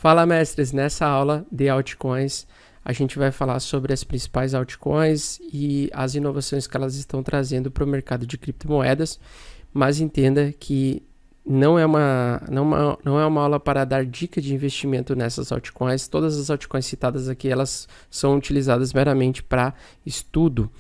Fala, mestres! Nessa aula de altcoins, a gente vai falar sobre as principais altcoins e as inovações que elas estão trazendo para o mercado de criptomoedas, mas entenda que não é uma aula para dar dica de investimento nessas altcoins. Todas as altcoins citadas aqui, elas são utilizadas meramente para estudo.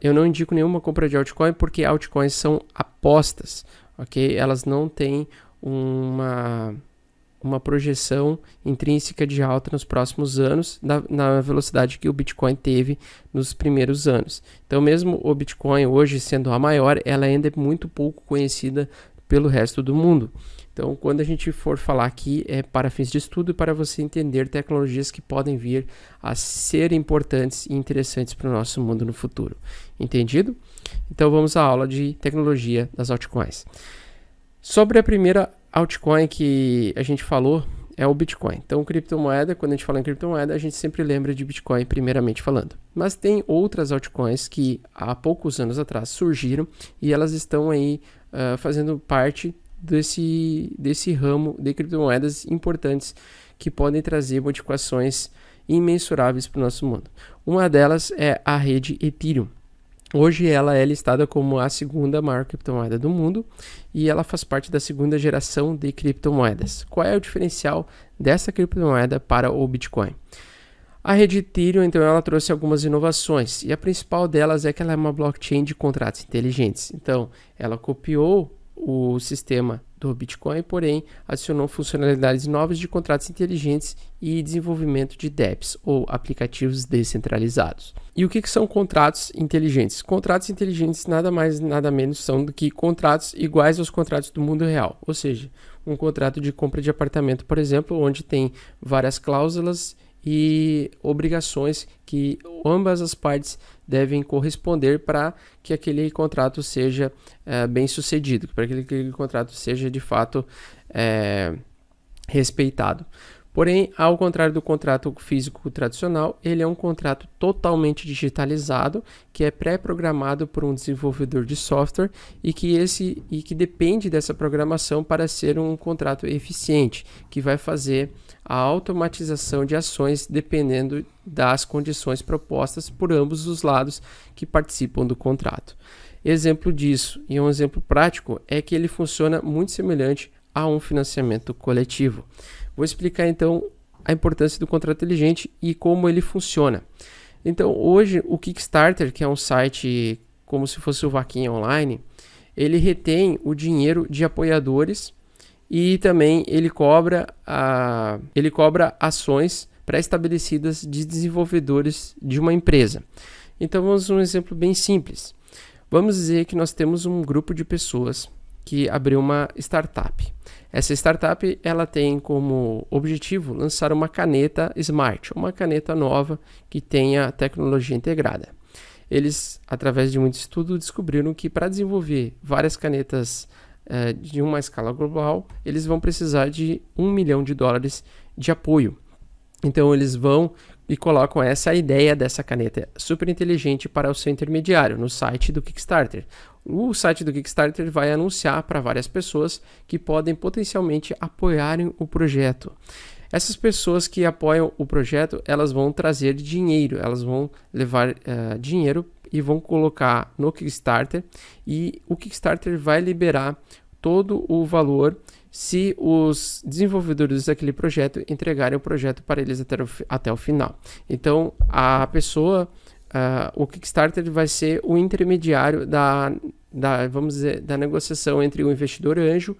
Eu não indico nenhuma compra de altcoin porque altcoins são apostas, ok? Elas não têm uma projeção intrínseca de alta nos próximos anos na velocidade que o Bitcoin teve nos primeiros anos. Então, mesmo o Bitcoin hoje sendo a maior, ela ainda é muito pouco conhecida pelo resto do mundo. Então, quando a gente for falar aqui, é para fins de estudo e para você entender tecnologias que podem vir a ser importantes e interessantes para o nosso mundo no futuro. Entendido? Então, vamos à aula de tecnologia das altcoins. Sobre a primeira altcoin que a gente falou é o Bitcoin. Então, criptomoeda, quando a gente fala em criptomoeda, a gente sempre lembra de Bitcoin primeiramente falando. Mas tem outras altcoins que há poucos anos atrás surgiram e elas estão aí fazendo parte desse ramo de criptomoedas importantes que podem trazer modificações imensuráveis para o nosso mundo. Uma delas é a rede Ethereum. Hoje ela é listada como a segunda maior criptomoeda do mundo e ela faz parte da segunda geração de criptomoedas. Qual é o diferencial dessa criptomoeda para o Bitcoin? A rede Ethereum, então, ela trouxe algumas inovações e a principal delas é que ela é uma blockchain de contratos inteligentes. Então, ela copiou o sistema do Bitcoin, porém adicionou funcionalidades novas de contratos inteligentes e desenvolvimento de dApps ou aplicativos descentralizados. E o que são contratos inteligentes? Contratos inteligentes nada mais nada menos são do que contratos iguais aos contratos do mundo real, ou seja, um contrato de compra de apartamento, por exemplo, onde tem várias cláusulas e obrigações que ambas as partes devem corresponder para que aquele contrato seja bem sucedido, para que aquele contrato seja de fato respeitado. Porém, ao contrário do contrato físico tradicional, ele é um contrato totalmente digitalizado, que é pré-programado por um desenvolvedor de software e que depende dessa programação para ser um contrato eficiente, que vai fazer a automatização de ações dependendo das condições propostas por ambos os lados que participam do contrato. Exemplo disso, e um exemplo prático, é que ele funciona muito semelhante a um financiamento coletivo. Vou explicar então a importância do contrato inteligente e como ele funciona. Então, hoje o Kickstarter, que é um site como se fosse o Vaquinha Online, ele retém o dinheiro de apoiadores e também ele cobra ações pré-estabelecidas de desenvolvedores de uma empresa. Então, vamos a um exemplo bem simples. Vamos dizer que nós temos um grupo de pessoas que abriu uma startup. Essa startup ela tem como objetivo lançar uma caneta Smart, uma caneta nova que tenha tecnologia integrada. Eles, através de muito estudo, descobriram que para desenvolver várias canetas de uma escala global, eles vão precisar de $1 milhão de apoio. Então eles vão e colocam essa ideia dessa caneta super inteligente para o seu intermediário no site do Kickstarter. O site do Kickstarter vai anunciar para várias pessoas que podem potencialmente apoiarem o projeto. Essas pessoas que apoiam o projeto, elas vão trazer dinheiro, elas vão levar dinheiro e vão colocar no Kickstarter e o Kickstarter vai liberar todo o valor se os desenvolvedores daquele projeto entregarem o projeto para eles até o final. Então, o Kickstarter vai ser o intermediário vamos dizer, da negociação entre o investidor anjo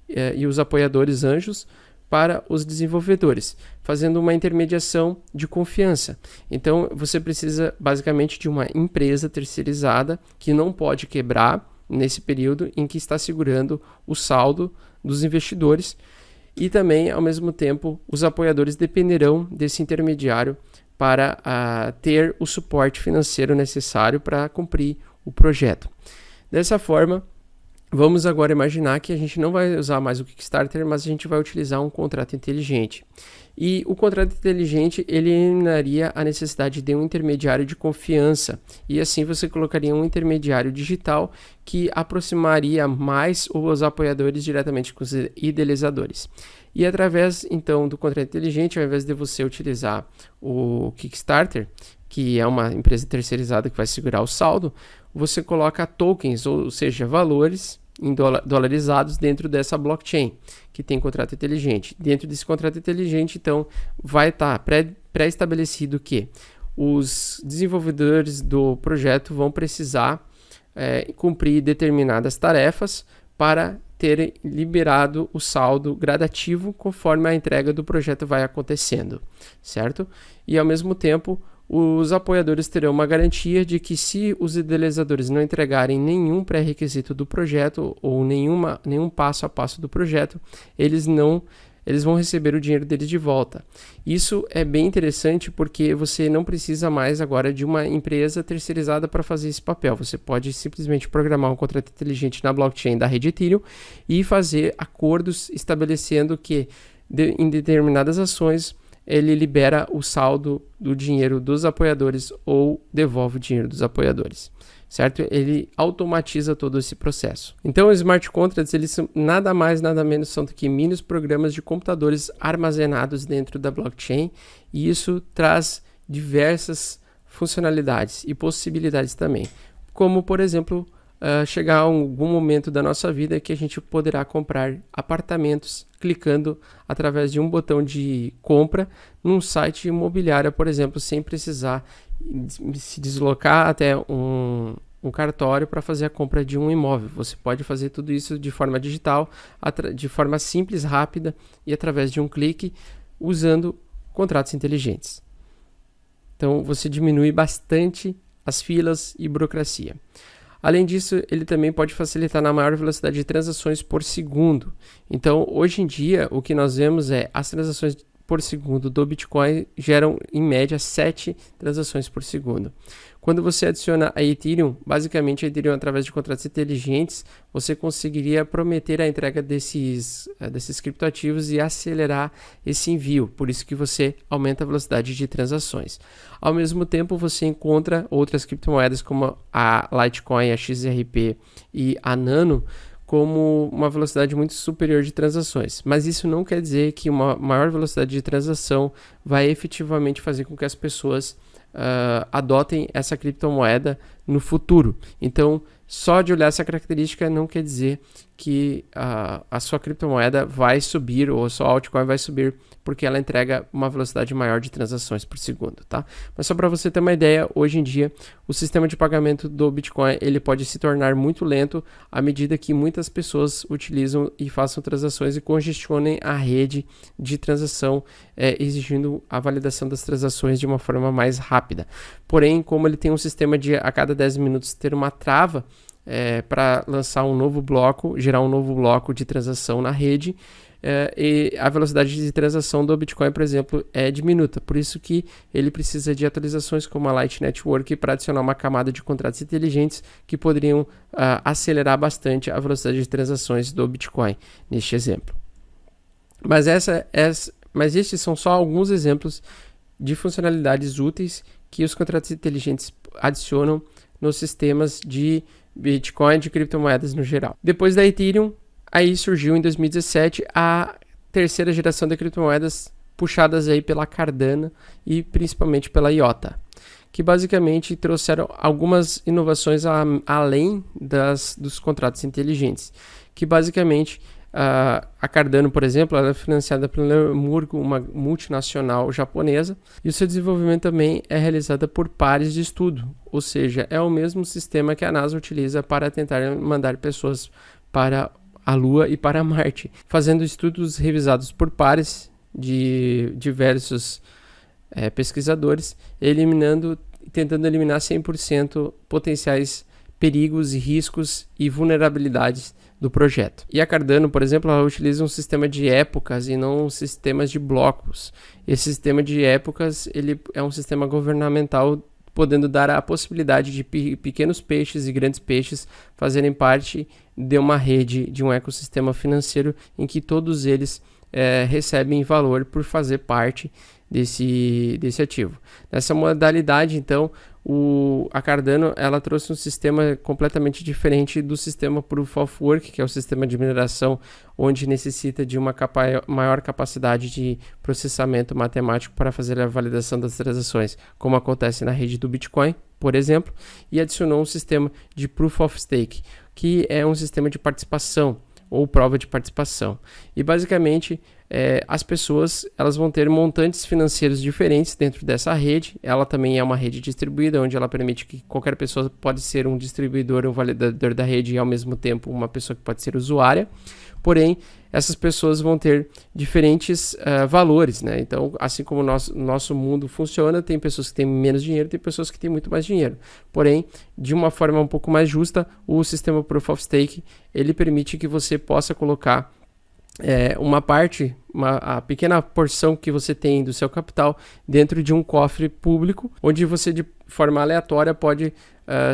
e os apoiadores anjos para os desenvolvedores, fazendo uma intermediação de confiança. Então, você precisa basicamente de uma empresa terceirizada que não pode quebrar nesse período em que está segurando o saldo dos investidores e também, ao mesmo tempo, os apoiadores dependerão desse intermediário para ter o suporte financeiro necessário para cumprir o projeto. Dessa forma, Vamos agora imaginar que a gente não vai usar mais o Kickstarter, mas a gente vai utilizar um contrato inteligente. E o contrato inteligente ele eliminaria a necessidade de um intermediário de confiança. E assim você colocaria um intermediário digital que aproximaria mais os apoiadores diretamente com os idealizadores. E através então do contrato inteligente, ao invés de você utilizar o Kickstarter, que é uma empresa terceirizada que vai segurar o saldo, você coloca tokens, ou seja, valores em dolarizados dentro dessa blockchain, que tem contrato inteligente. Dentro desse contrato inteligente, então, vai estar pré-estabelecido que os desenvolvedores do projeto vão precisar cumprir determinadas tarefas para ter liberado o saldo gradativo conforme a entrega do projeto vai acontecendo, certo? E ao mesmo tempo, os apoiadores terão uma garantia de que se os idealizadores não entregarem nenhum pré-requisito do projeto ou nenhum passo a passo do projeto, eles vão receber o dinheiro deles de volta. Isso é bem interessante porque você não precisa mais agora de uma empresa terceirizada para fazer esse papel. Você pode simplesmente programar um contrato inteligente na blockchain da rede Ethereum e fazer acordos estabelecendo que em determinadas ações ele libera o saldo do dinheiro dos apoiadores ou devolve o dinheiro dos apoiadores, certo? Ele automatiza todo esse processo. Então, os smart contracts, eles são nada mais, nada menos são do que mini programas de computadores armazenados dentro da blockchain, e isso traz diversas funcionalidades e possibilidades também, como, por exemplo, chegar a algum momento da nossa vida que a gente poderá comprar apartamentos clicando através de um botão de compra num site imobiliário, por exemplo, sem precisar se deslocar até um cartório para fazer a compra de um imóvel. Você pode fazer tudo isso de forma digital, de forma simples, rápida e através de um clique, usando contratos inteligentes. Então você diminui bastante as filas e burocracia. Além disso, ele também pode facilitar na maior velocidade de transações por segundo. Então, hoje em dia, o que nós vemos é as transações por segundo do Bitcoin geram, em média, 7 transações por segundo. Quando você adiciona a Ethereum, basicamente a Ethereum, através de contratos inteligentes, você conseguiria prometer a entrega desses criptoativos e acelerar esse envio. Por isso que você aumenta a velocidade de transações. Ao mesmo tempo, você encontra outras criptomoedas como a Litecoin, a XRP e a Nano, como uma velocidade muito superior de transações. Mas isso não quer dizer que uma maior velocidade de transação vai efetivamente fazer com que as pessoas adotem essa criptomoeda no futuro. Então, só de olhar essa característica não quer dizer que a sua criptomoeda vai subir ou a sua altcoin vai subir porque ela entrega uma velocidade maior de transações por segundo, tá? Mas só para você ter uma ideia, hoje em dia o sistema de pagamento do Bitcoin ele pode se tornar muito lento à medida que muitas pessoas utilizam e façam transações e congestionem a rede de transação, exigindo a validação das transações de uma forma mais rápida. Porém, como ele tem um sistema de a cada 10 minutos ter uma trava para lançar um novo bloco, gerar um novo bloco de transação na rede, e a velocidade de transação do Bitcoin, por exemplo, é diminuta. Por isso que ele precisa de atualizações como a Light Network para adicionar uma camada de contratos inteligentes que poderiam acelerar bastante a velocidade de transações do Bitcoin, neste exemplo. Mas estes são só alguns exemplos de funcionalidades úteis que os contratos inteligentes adicionam nos sistemas de Bitcoin, de criptomoedas no geral. Depois da Ethereum, aí surgiu em 2017 a terceira geração de criptomoedas puxadas aí pela Cardano e principalmente pela IOTA, que basicamente trouxeram algumas inovações além dos contratos inteligentes, que basicamente a Cardano, por exemplo, ela é financiada pela Lemurgo, uma multinacional japonesa, e o seu desenvolvimento também é realizado por pares de estudo, ou seja, é o mesmo sistema que a NASA utiliza para tentar mandar pessoas para a Lua e para Marte, fazendo estudos revisados por pares de diversos pesquisadores, tentando eliminar 100% potenciais perigos e riscos e vulnerabilidades do projeto. E a Cardano, por exemplo, ela utiliza um sistema de épocas e não sistemas de blocos. Esse sistema de épocas ele é um sistema governamental podendo dar a possibilidade de pequenos peixes e grandes peixes fazerem parte de uma rede, de um ecossistema financeiro em que todos eles recebem valor por fazer parte desse ativo. Nessa modalidade, então, a Cardano ela trouxe um sistema completamente diferente do sistema Proof of Work, que é o sistema de mineração onde necessita de uma maior capacidade de processamento matemático para fazer a validação das transações, como acontece na rede do Bitcoin, por exemplo, e adicionou um sistema de Proof of Stake, que é um sistema de participação ou prova de participação. E basicamente as pessoas elas vão ter montantes financeiros diferentes dentro dessa rede. Ela também é uma rede distribuída, onde ela permite que qualquer pessoa pode ser um distribuidor ou validador da rede e ao mesmo tempo uma pessoa que pode ser usuária. Porém, essas pessoas vão ter diferentes valores, né? Então, assim como o nosso mundo funciona, tem pessoas que têm menos dinheiro, tem pessoas que têm muito mais dinheiro. Porém, de uma forma um pouco mais justa, o sistema Proof of Stake, ele permite que você possa colocar uma parte, a pequena porção que você tem do seu capital dentro de um cofre público, onde você de forma aleatória pode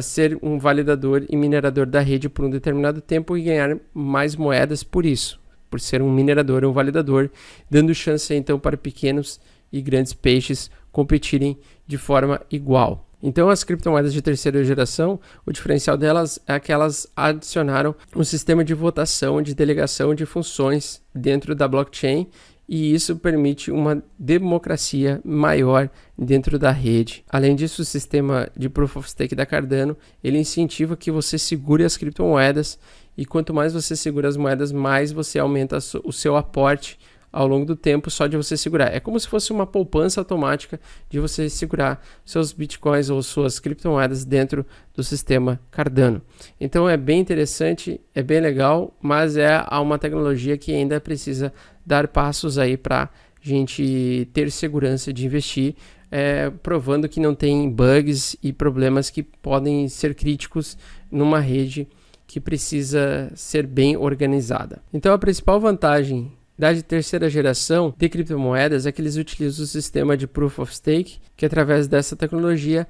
ser um validador e minerador da rede por um determinado tempo e ganhar mais moedas por isso, por ser um minerador ou um validador, dando chance então para pequenos e grandes peixes competirem de forma igual. Então, as criptomoedas de terceira geração, o diferencial delas é que elas adicionaram um sistema de votação, de delegação de funções dentro da blockchain, e isso permite uma democracia maior dentro da rede. Além disso, o sistema de Proof of Stake da Cardano, ele incentiva que você segure as criptomoedas, e quanto mais você segura as moedas, mais você aumenta o seu aporte ao longo do tempo só de você segurar. É como se fosse uma poupança automática de você segurar seus bitcoins ou suas criptomoedas dentro do sistema Cardano. Então é bem interessante, é bem legal, mas é uma tecnologia que ainda precisa dar passos aí para a gente ter segurança de investir, provando que não tem bugs e problemas que podem ser críticos numa rede que precisa ser bem organizada. Então a principal vantagem da terceira geração de criptomoedas é que eles utilizam o sistema de Proof of Stake, que através dessa tecnologia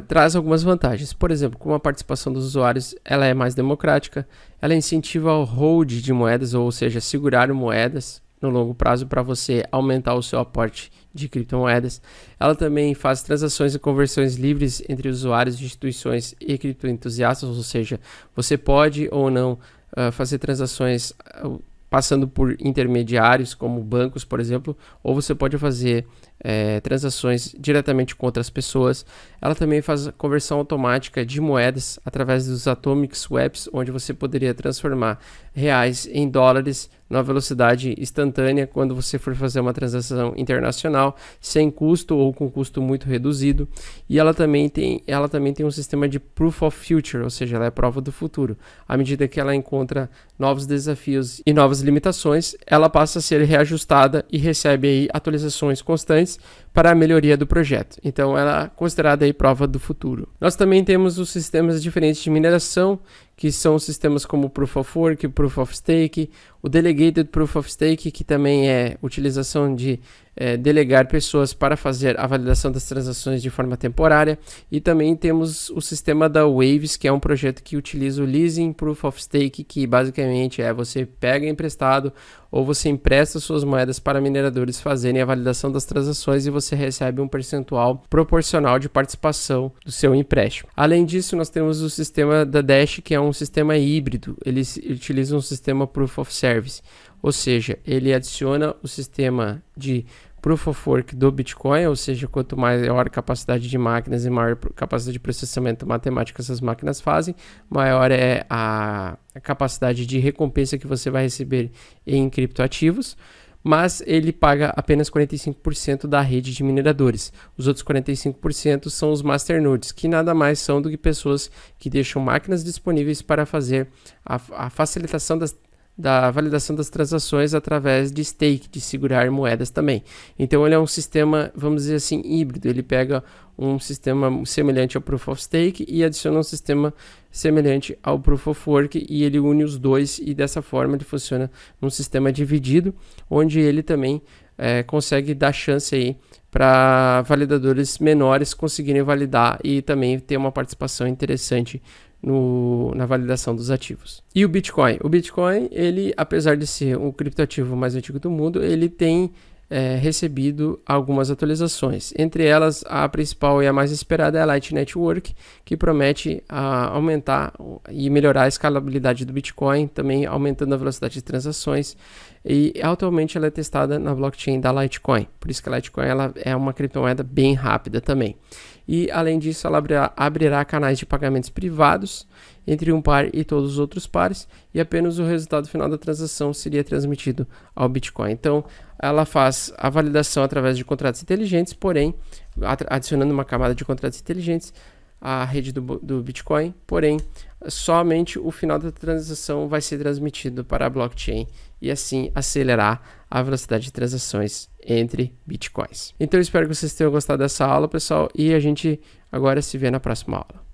traz algumas vantagens. Por exemplo, como a participação dos usuários ela é mais democrática, ela incentiva o hold de moedas, ou seja, segurar moedas no longo prazo para você aumentar o seu aporte de criptomoedas. Ela também faz transações e conversões livres entre usuários, instituições e criptoentusiastas, ou seja, você pode ou não fazer transações passando por intermediários como bancos, por exemplo, ou você pode fazer transações diretamente com outras pessoas. Ela também faz a conversão automática de moedas através dos Atomic Swaps, onde você poderia transformar reais em dólares numa velocidade instantânea quando você for fazer uma transação internacional, sem custo ou com custo muito reduzido. E ela também tem um sistema de Proof of Future, ou seja, ela é prova do futuro. À medida que ela encontra novos desafios e novas limitações, ela passa a ser reajustada e recebe aí atualizações constantes para a melhoria do projeto. Então ela é considerada aí prova do futuro. Nós também temos os sistemas diferentes de mineração, que são sistemas como Proof of Work, Proof of Stake, o Delegated Proof of Stake, que também é utilização de delegar pessoas para fazer a validação das transações de forma temporária, e também temos o sistema da Waves, que é um projeto que utiliza o Leasing Proof of Stake, que basicamente você pega emprestado ou você empresta suas moedas para mineradores fazerem a validação das transações e você recebe um percentual proporcional de participação do seu empréstimo. Além disso, nós temos o sistema da Dash, que é um sistema híbrido. Eles utilizam um sistema Proof of Service, ou seja, ele adiciona o sistema de Proof of Work do Bitcoin, ou seja, quanto maior capacidade de máquinas e maior capacidade de processamento matemático essas máquinas fazem, maior é a capacidade de recompensa que você vai receber em criptoativos, mas ele paga apenas 45% da rede de mineradores. Os outros 45% são os masternodes, que nada mais são do que pessoas que deixam máquinas disponíveis para fazer a facilitação da validação das transações através de stake, de segurar moedas também. Então ele é um sistema, vamos dizer assim, híbrido. Ele pega um sistema semelhante ao Proof of Stake e adiciona um sistema semelhante ao Proof of Work, e ele une os dois, e dessa forma ele funciona num sistema dividido, onde ele também consegue dar chance aí para validadores menores conseguirem validar e também ter uma participação interessante na validação dos ativos. E o Bitcoin? O Bitcoin, ele, apesar de ser o criptoativo mais antigo do mundo, ele tem recebido algumas atualizações. Entre elas, a principal e a mais esperada é a Light Network, que promete aumentar e melhorar a escalabilidade do Bitcoin, também aumentando a velocidade de transações. E atualmente ela é testada na blockchain da Litecoin. Por isso que a Litecoin ela é uma criptomoeda bem rápida também. E além disso, ela abrirá canais de pagamentos privados entre um par e todos os outros pares, e apenas o resultado final da transação seria transmitido ao Bitcoin. Então, ela faz a validação através de contratos inteligentes, porém, adicionando uma camada de contratos inteligentes à rede do Bitcoin, porém, somente o final da transação vai ser transmitido para a blockchain e assim acelerar a velocidade de transações entre Bitcoins. Então, eu espero que vocês tenham gostado dessa aula, pessoal, e a gente agora se vê na próxima aula.